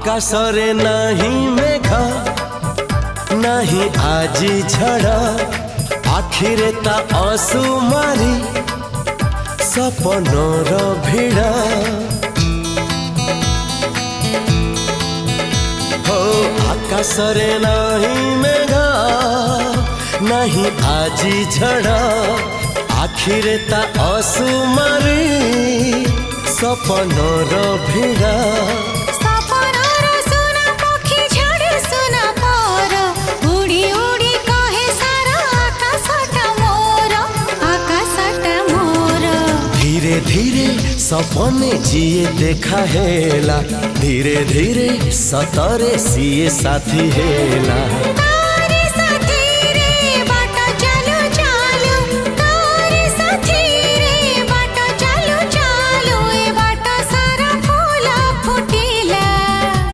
आकाशरे नहीं मेघ नहीं आजी झड़ आखिरे ता असुमारी सपनर भिड़ हो आकाशरे नहीं मेघ नहीं आजी झड़ आखिरे ता असुमारी सपनर भिड़ धीरे धीरे सपने जिए देखा हेला धीरे धीरे सतरे सीए साथी हेला।